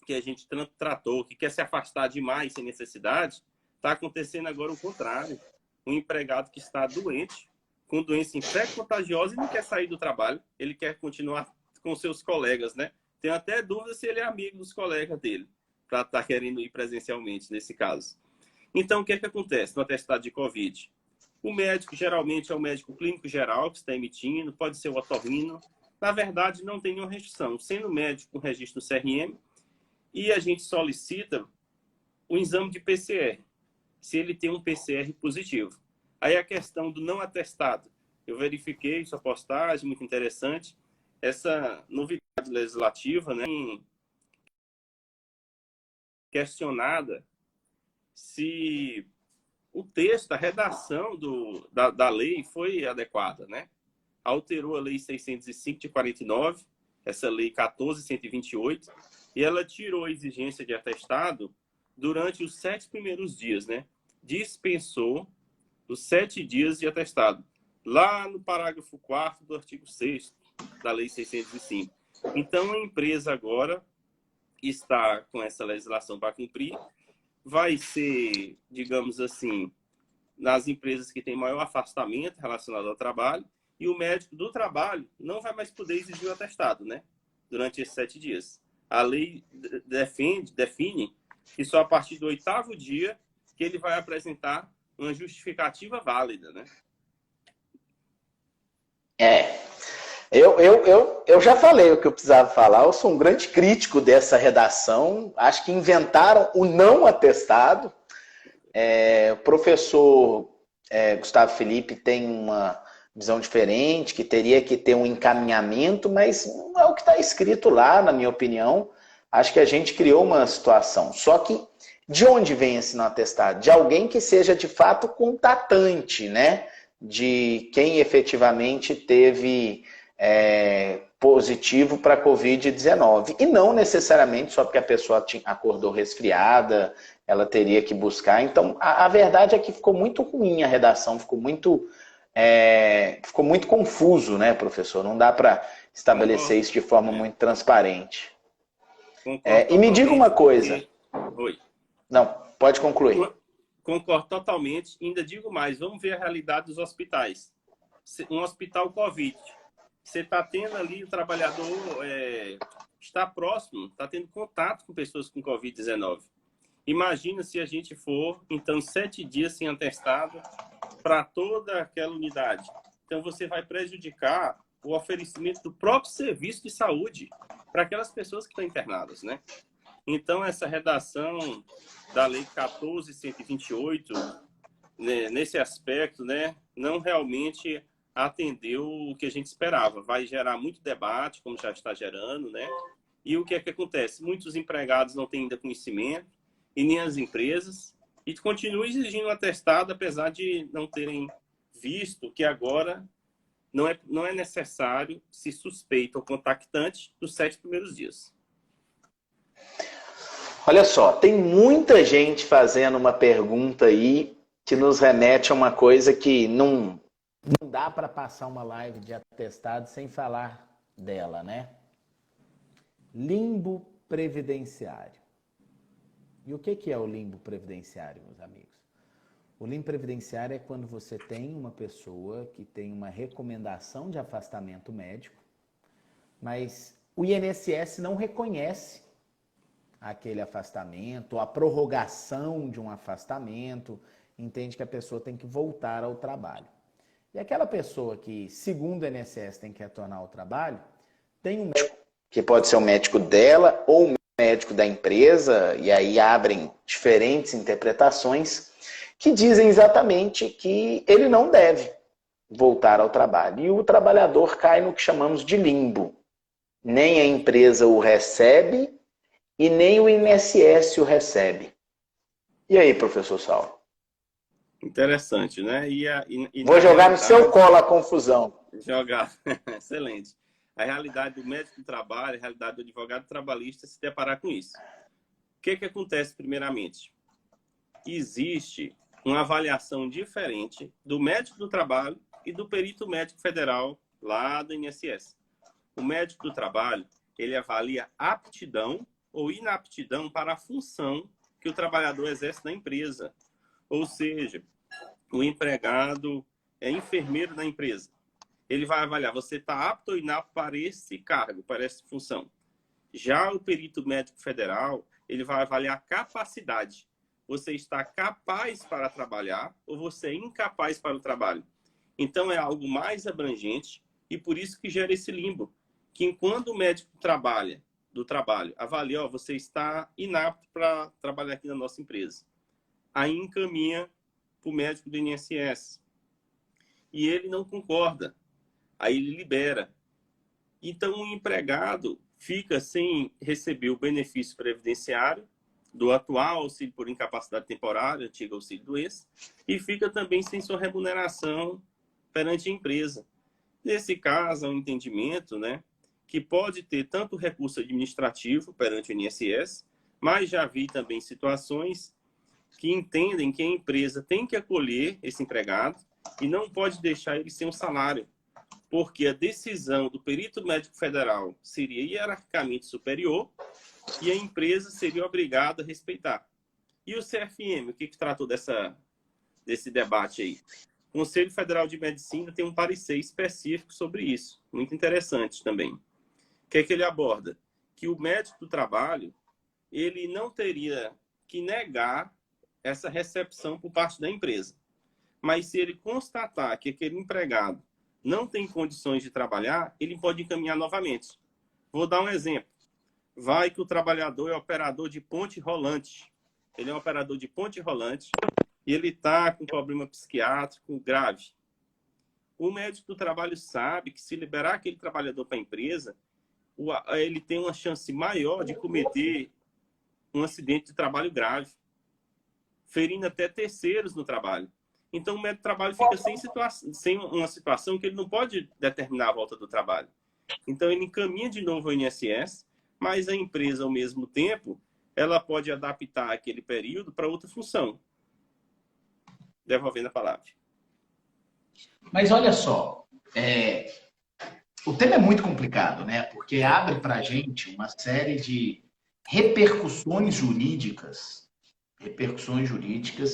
que a gente tratou, que quer se afastar demais sem necessidade, está acontecendo agora o contrário. Um empregado que está doente, com doença infecto-contagiosa e não quer sair do trabalho, ele quer continuar com seus colegas, né? Tenho até dúvida se ele é amigo dos colegas dele, para estar querendo ir presencialmente nesse caso. Então, o que é que acontece no atestado de Covid? O médico, geralmente, é o médico clínico geral que está emitindo, pode ser o otorrino. Na verdade, não tem nenhuma restrição. Sendo médico com registro CRM, e a gente solicita o exame de PCR, se ele tem um PCR positivo. Aí a questão do não atestado. Eu verifiquei sua postagem, muito interessante. Essa novidade legislativa, né, questionada se o texto, a redação da lei foi adequada, né? Alterou a Lei 605 de 49, essa Lei 14.128, e ela tirou a exigência de atestado durante os 7 primeiros dias, né? Dispensou os 7 dias de atestado, lá no parágrafo 4º do artigo 6º da Lei 605. Então, a empresa agora está com essa legislação para cumprir, vai ser, digamos assim, nas empresas que têm maior afastamento relacionado ao trabalho, e o médico do trabalho não vai mais poder exigir o atestado, né? Durante esses 7 dias. A lei define que só a partir do 8º dia que ele vai apresentar uma justificativa válida, né? Eu já falei o que eu precisava falar, eu sou um grande crítico dessa redação, acho que inventaram o não atestado. O professor Gustavo Felipe tem uma visão diferente, que teria que ter um encaminhamento, mas não é o que está escrito lá, na minha opinião. Acho que a gente criou uma situação. Só que de onde vem esse não atestado? De alguém que seja de fato contatante, né? De quem efetivamente teve positivo para a Covid-19. E não necessariamente só porque a pessoa acordou resfriada, ela teria que buscar. Então, a verdade é que ficou muito ruim a redação, ficou muito confuso, né, professor? Não dá para estabelecer isso de forma muito transparente. E me diga uma coisa. Oi. Não, pode concluir. Concordo totalmente. Ainda digo mais, vamos ver a realidade dos hospitais. Um hospital Covid. Você está tendo ali, o trabalhador está próximo, está tendo contato com pessoas com Covid-19. Imagina se a gente for, então, 7 dias sem atestado para toda aquela unidade. Então, você vai prejudicar o oferecimento do próprio serviço de saúde para aquelas pessoas que estão internadas, né? Então, essa redação da Lei 14.128, né, nesse aspecto, né, não realmente atendeu o que a gente esperava. Vai gerar muito debate, como já está gerando, né? E o que é que acontece? Muitos empregados não têm ainda conhecimento, e nem as empresas, e continuam exigindo um atestado, apesar de não terem visto que agora não é necessário se suspeita ou contactante dos 7 primeiros dias. Olha só, tem muita gente fazendo uma pergunta aí que nos remete a uma coisa que não dá para passar uma live de atestado sem falar dela, né? Limbo previdenciário. E o que é o limbo previdenciário, meus amigos? O limbo previdenciário é quando você tem uma pessoa que tem uma recomendação de afastamento médico, mas o INSS não reconhece aquele afastamento, a prorrogação de um afastamento, entende que a pessoa tem que voltar ao trabalho. E aquela pessoa que, segundo o INSS, tem que retornar ao trabalho, tem um médico, que pode ser o médico dela ou o médico da empresa, e aí abrem diferentes interpretações, que dizem exatamente que ele não deve voltar ao trabalho. E o trabalhador cai no que chamamos de limbo. Nem a empresa o recebe e nem o INSS o recebe. E aí, professor Saulo? Interessante, né? Vou jogar no seu colo a confusão. Jogar. Excelente. A realidade do médico do trabalho, a realidade do advogado trabalhista é se deparar com isso. O que acontece, primeiramente? Existe uma avaliação diferente do médico do trabalho e do perito médico federal lá do INSS. O médico do trabalho, ele avalia aptidão ou inaptidão para a função que o trabalhador exerce na empresa. Ou seja, o empregado é enfermeiro da empresa. Ele vai avaliar, você está apto ou inapto para esse cargo, para essa função. Já o perito médico federal, ele vai avaliar a capacidade. Você está capaz para trabalhar ou você é incapaz para o trabalho. Então, é algo mais abrangente e por isso que gera esse limbo. Que enquanto o médico do trabalho avalia, ó, você está inapto para trabalhar aqui na nossa empresa. Aí encaminha para o médico do INSS. E ele não concorda. Aí ele libera. Então, o empregado fica sem receber o benefício previdenciário do atual auxílio por incapacidade temporária, antigo auxílio-doença, e fica também sem sua remuneração perante a empresa. Nesse caso, há um entendimento, né, que pode ter tanto recurso administrativo perante o INSS, mas já vi também situações que entendem que a empresa tem que acolher esse empregado e não pode deixar ele sem um salário, porque a decisão do perito médico federal seria hierarquicamente superior e a empresa seria obrigada a respeitar. E o CFM, o que tratou desse debate aí? O Conselho Federal de Medicina tem um parecer específico sobre isso, muito interessante também. O que é que ele aborda? Que o médico do trabalho, ele não teria que negar essa recepção por parte da empresa. Mas se ele constatar que aquele empregado não tem condições de trabalhar, ele pode encaminhar novamente. Vou dar um exemplo. Vai que o trabalhador é operador de ponte rolante. Ele é um operador de ponte rolante e ele está com problema psiquiátrico grave. O médico do trabalho sabe que se liberar aquele trabalhador para a empresa, ele tem uma chance maior de cometer um acidente de trabalho grave, ferindo até terceiros no trabalho. Então, o médico do trabalho fica sem uma situação que ele não pode determinar a volta do trabalho. Então, ele encaminha de novo ao INSS, mas a empresa, ao mesmo tempo, ela pode adaptar aquele período para outra função. Devolvendo a palavra. Mas olha só, o tema é muito complicado, né? Porque abre para a gente uma série de repercussões jurídicas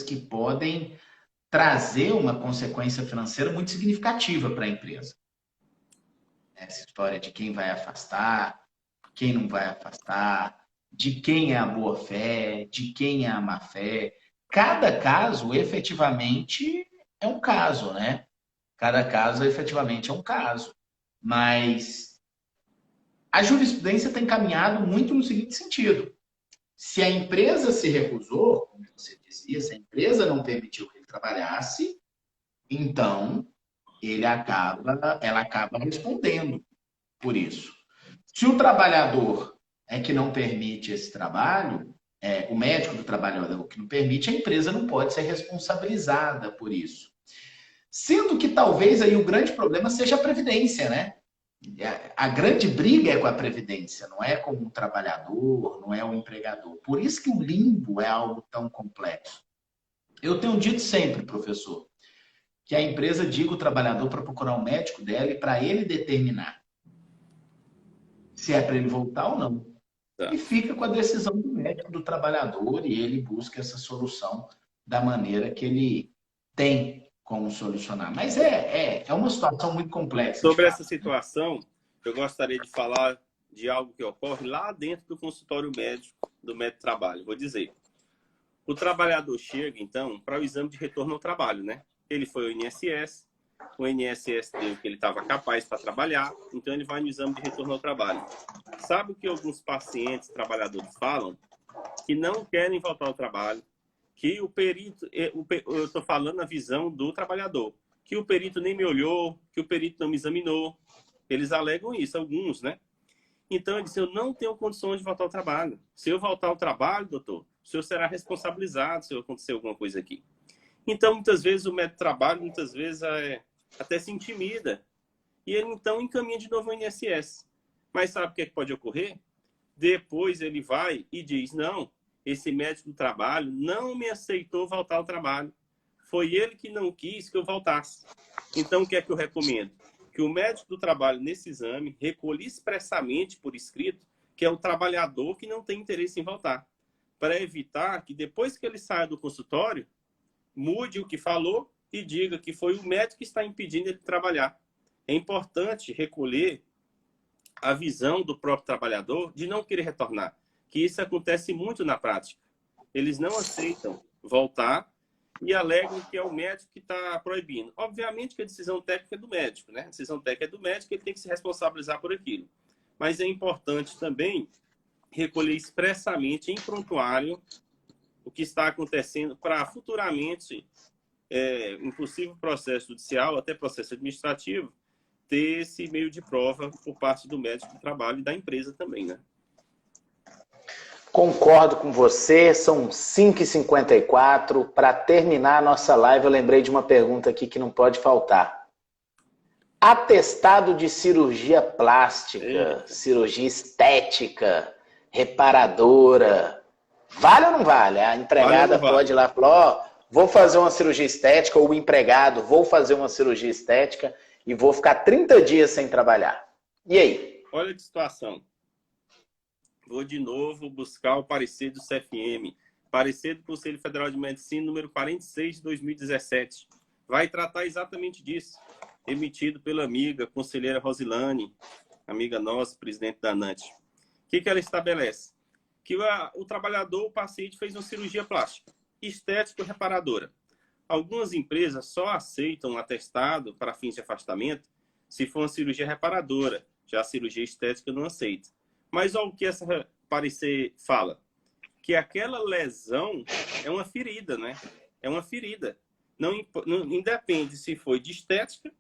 que podem trazer uma consequência financeira muito significativa para a empresa. Essa história de quem vai afastar, quem não vai afastar, de quem é a boa-fé, de quem é a má-fé. Cada caso, efetivamente, é um caso, né? Cada caso, efetivamente, é um caso. Mas a jurisprudência tem caminhado muito no seguinte sentido. Se a empresa se recusou, como você dizia, se a empresa não permitiu que ele trabalhasse, então ela acaba respondendo por isso. Se o trabalhador é que não permite esse trabalho, o médico do trabalhador que não permite, a empresa não pode ser responsabilizada por isso. Sendo que talvez aí o grande problema seja a previdência, né? A grande briga é com a previdência, não é com o trabalhador, não é o empregador. Por isso que o limbo é algo tão complexo. Eu tenho dito sempre, professor, que a empresa diga ao trabalhador para procurar um médico dela e para ele determinar se é para ele voltar ou não. Tá. E fica com a decisão do médico, do trabalhador, e ele busca essa solução da maneira que ele tem como solucionar. Mas é uma situação muito complexa. Sobre essa situação, eu gostaria de falar de algo que ocorre lá dentro do consultório médico, do médico de trabalho. Vou dizer, o trabalhador chega, então, para o exame de retorno ao trabalho, né? Ele foi ao INSS, o INSS deu que ele estava capaz para trabalhar, então ele vai no exame de retorno ao trabalho. Sabe o que alguns pacientes, trabalhadores falam? Que não querem voltar ao trabalho, que o perito, eu estou falando a visão do trabalhador, que o perito nem me olhou, que o perito não me examinou. Eles alegam isso, alguns, né? Então, ele disse, eu não tenho condições de voltar ao trabalho. Se eu voltar ao trabalho, doutor, o senhor será responsabilizado se acontecer alguma coisa aqui. Então, muitas vezes, o médico de trabalho, muitas vezes, até se intimida. E ele, então, encaminha de novo ao INSS. Mas sabe o que pode ocorrer? Depois ele vai e diz, não, esse médico do trabalho não me aceitou voltar ao trabalho. Foi ele que não quis que eu voltasse. Então, o que é que eu recomendo? Que o médico do trabalho, nesse exame, recolha expressamente por escrito que é o trabalhador que não tem interesse em voltar. Para evitar que, depois que ele saia do consultório, mude o que falou e diga que foi o médico que está impedindo ele de trabalhar. É importante recolher a visão do próprio trabalhador de não querer retornar, que isso acontece muito na prática. Eles não aceitam voltar e alegam que é o médico que está proibindo. Obviamente que a decisão técnica é do médico, né? A decisão técnica é do médico, ele tem que se responsabilizar por aquilo. Mas é importante também recolher expressamente em prontuário o que está acontecendo para futuramente, um possível processo judicial, até processo administrativo, ter esse meio de prova por parte do médico do trabalho e da empresa também, né? Concordo com você, são 5h54. Para terminar a nossa live, eu lembrei de uma pergunta aqui que não pode faltar. Atestado de cirurgia plástica, cirurgia estética, reparadora, vale ou não vale? A empregada pode ir lá e falar, vou fazer uma cirurgia estética, ou o empregado, vou fazer uma cirurgia estética e vou ficar 30 dias sem trabalhar. E aí? Olha que situação. Vou de novo buscar o parecer do CFM, parecer do Conselho Federal de Medicina, número 46 de 2017. Vai tratar exatamente disso. Emitido pela amiga, conselheira Rosilane, amiga nossa, presidente da ANANT. O que ela estabelece? Que o trabalhador, o paciente, fez uma cirurgia plástica, estética ou reparadora. Algumas empresas só aceitam um atestado para fins de afastamento se for uma cirurgia reparadora. Já a cirurgia estética não aceita. Mas olha o que essa parecer fala. Que aquela lesão é uma ferida, né? É uma ferida. Não independe se foi de estética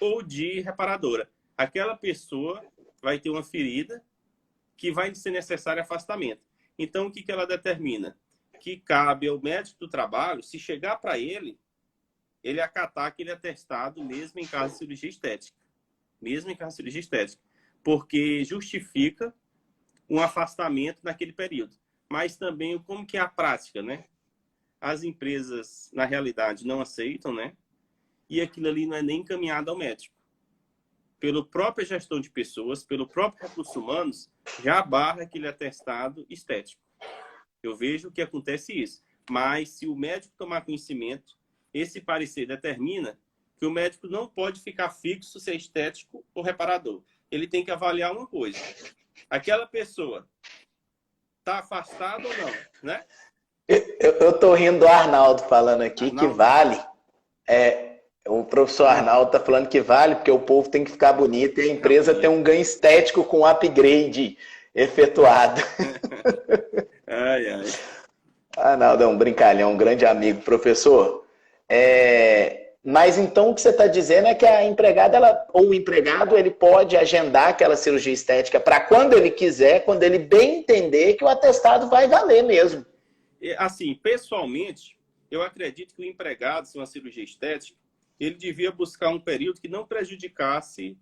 ou de reparadora. Aquela pessoa vai ter uma ferida que vai ser necessário afastamento. Então, o que ela determina? Que cabe ao médico do trabalho, se chegar para ele acatar aquele atestado mesmo em caso de cirurgia estética. Mesmo em caso de cirurgia estética. Porque justifica um afastamento naquele período. Mas também como que é a prática, né? As empresas, na realidade, não aceitam, né? E aquilo ali não é nem encaminhado ao médico. Pela própria gestão de pessoas, pelo próprio recursos humanos, já barra aquele atestado estético. Eu vejo que acontece isso. Mas se o médico tomar conhecimento, esse parecer determina que o médico não pode ficar fixo se é estético ou reparador. Ele tem que avaliar uma coisa. Aquela pessoa está afastada ou não, né? Eu tô rindo do Arnaldo falando aqui que vale. professor Arnaldo está falando que vale, porque o povo tem que ficar bonito e a empresa tem um ganho estético com o upgrade efetuado. Ai, ai. Arnaldo é um brincalhão, um grande amigo. Professor, mas então o que você está dizendo é que a empregada ou o empregado ele pode agendar aquela cirurgia estética para quando ele quiser, quando ele bem entender que o atestado vai valer mesmo. Assim, pessoalmente, eu acredito que o empregado, se uma cirurgia estética, ele devia buscar um período que não prejudicasse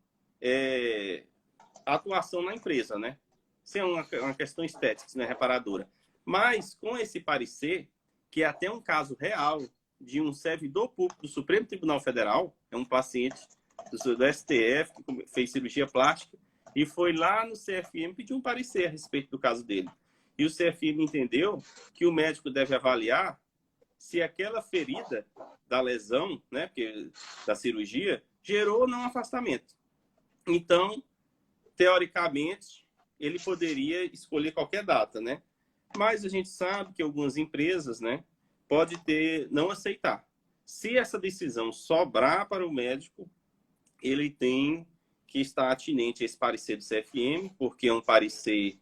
a atuação na empresa, né? Isso é uma questão estética, né? Reparadora. Mas, com esse parecer, que é até um caso real de um servidor público do Supremo Tribunal Federal, é um paciente do STF, que fez cirurgia plástica, e foi lá no CFM pedir um parecer a respeito do caso dele. E o CFM entendeu que o médico deve avaliar se aquela ferida da lesão, né, da cirurgia, gerou ou não afastamento. Então, teoricamente, ele poderia escolher qualquer data, né? Mas a gente sabe que algumas empresas, né, pode não aceitar. Se essa decisão sobrar para o médico, ele tem que estar atinente a esse parecer do CFM, porque é um parecer,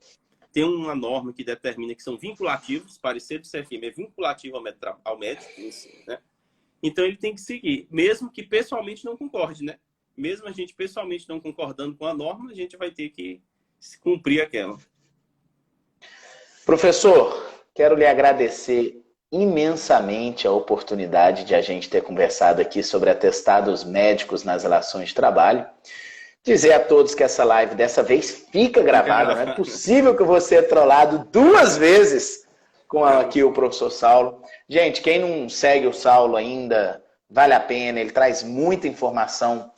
tem uma norma que determina que são vinculativos, o parecer do CFM é vinculativo ao médico, né? Então ele tem que seguir, mesmo que pessoalmente não concorde, né? Mesmo a gente pessoalmente não concordando com a norma, a gente vai ter que cumprir aquela. Professor, quero lhe agradecer imensamente a oportunidade de a gente ter conversado aqui sobre atestados médicos nas relações de trabalho. Dizer a todos que essa live dessa vez fica gravada, não é possível que eu vou ser trollado 2 vezes com aqui o professor Saulo. Gente, quem não segue o Saulo ainda, vale a pena, ele traz muita informação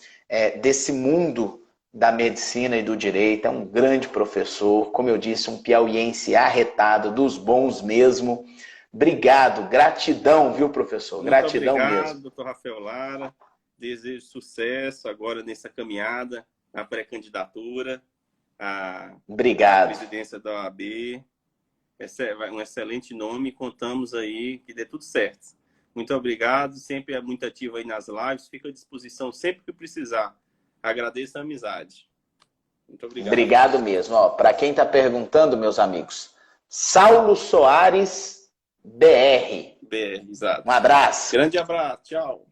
desse mundo da medicina e do direito, é um grande professor, como eu disse, um piauiense arretado, dos bons mesmo. Obrigado, gratidão, viu, professor? Muito gratidão obrigado, mesmo. Doutor Rafael Lara. Desejo sucesso agora nessa caminhada, na pré-candidatura à presidência da OAB. É um excelente nome, contamos aí que dê tudo certo. Muito obrigado, sempre é muito ativo aí nas lives, fico à disposição sempre que precisar. Agradeço a amizade. Muito obrigado. Obrigado mesmo. Para quem está perguntando, meus amigos, Saulo Soares BR. BR, exato. Um abraço. Grande abraço, tchau.